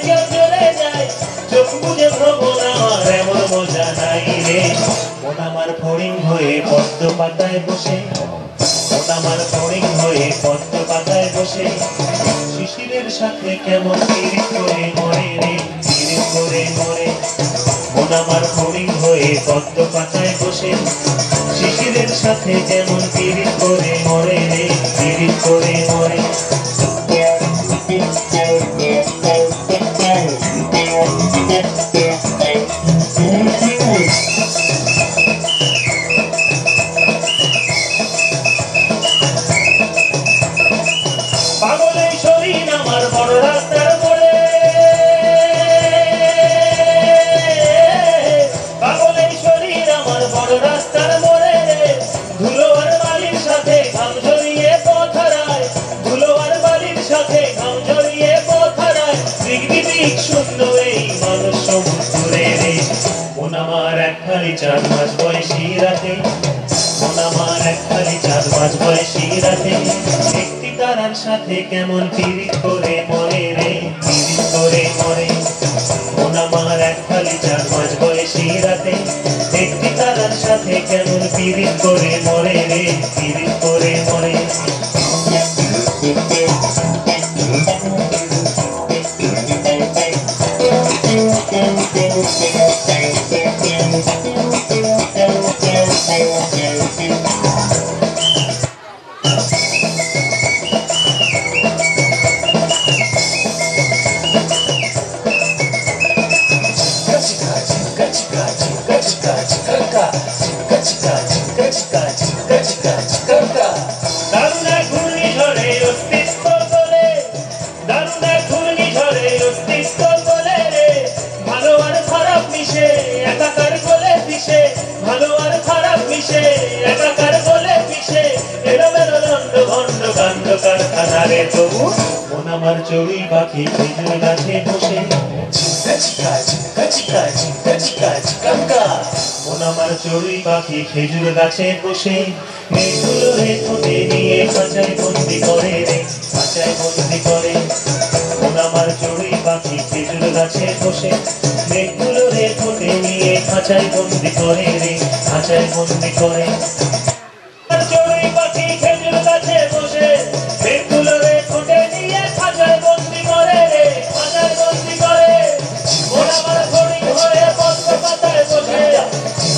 কেউ চলে যায়, চোখ বুঝে ভ্রমণ আমার এমন মজা নাই রে। মন আমার ফড়িং হয়ে পদ্ম পাতায় বসে, মন আমার ফড়িং হয়ে পদ্ম পাতায় বসে, শিশিরের সাথে কেমন পিরিত করে মরে রে, পিরিত করে মরে। মন আমার ফড়িং হয়ে পদ্ম পাতায় বসে, শিশিরের সাথে কেমন পিরিত করে মরে রে, পিরিত করে মরে। পাগল এই শরীর আমার বড় রাস্তার মোড়ে, পাগল এই শরীর আমার বড় রাস্তার মোড়ে, ধুলো আর বালির সাথে ঘাম ঝরিয়ে পথ হারায়, ধুলো আর বালির সাথে ঘাম ঝরিয়ে পথ হারায়, দিক শূন্য এই মানুষ সমুদ্রে রে। মন আমার এক খালি 4 মাস বয়সী রাতে, মন আমার এক খালি 4 মাস বয়সী রাতে, একটি তারার সাথে কেমন পিরিত করে মরে রে, পিরিত করে মরে। মন আমার এক খালি 4 মাস বয়সী রাতে, একটি তারার সাথে কেমন পিরিত করে মরে রে, পিরিত করে মরে। দারুণ এক ঘূর্ণিঝড়ে অস্তিত্ব তোলে, দারুণ এক ঘূর্ণিঝড়ে অস্তিত্ব তোলে রে, ভালো আর খারাপ মিশে একাকার বলে পিছে, ভালো আর খারাপ মিশে একাকার বলে পিছে, এলোমেলো লন্ড ভন্ড কাণ্ড কারখানা রে। তবু মন আমার চড়ুই পাখি খেজুর গাছে বসে, মন আমার চড়ুই পাখি খেজুর গাছে বসে, মেঘগুলো রে ঠোঁটে নিয়ে খাঁচায় বন্দি করে রে, খাঁচায় বন্দি করে। মন আমার চড়ুই পাখি খেজুর গাছে বসে, মেঘগুলো রে ঠোঁটে নিয়ে খাঁচায় বন্দি করে রে, খাঁচায় বন্দি করে। চড়ুই পাখি খেজুর গাছে বসে, মেঘগুলো রে ঠোঁটে নিয়ে খাঁচায় বন্দি করে রে, খাঁচায় বন্দি করে। মন আমার ফড়িং হয়ে পদ্ম পাতায় বসে,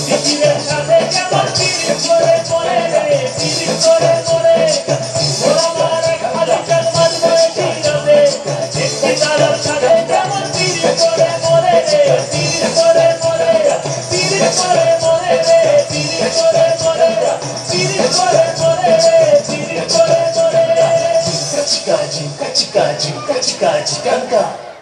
শিশিরের সাথে কেমন পিরিত করে মরে রে, পিরিত করে মরে। মন আমার এক খালি 4 মাস বয়সী রাতে, একটি তারার সাথে কেমন পিরিত করে মরে রে, পিরিত করে মরে, পিরিত করে মরে রে, পিরিত করে মরে, পিরিত করে মরে রে, পিরিত করে মরে। Chica, chica, chica, chica, chica, chica, chica.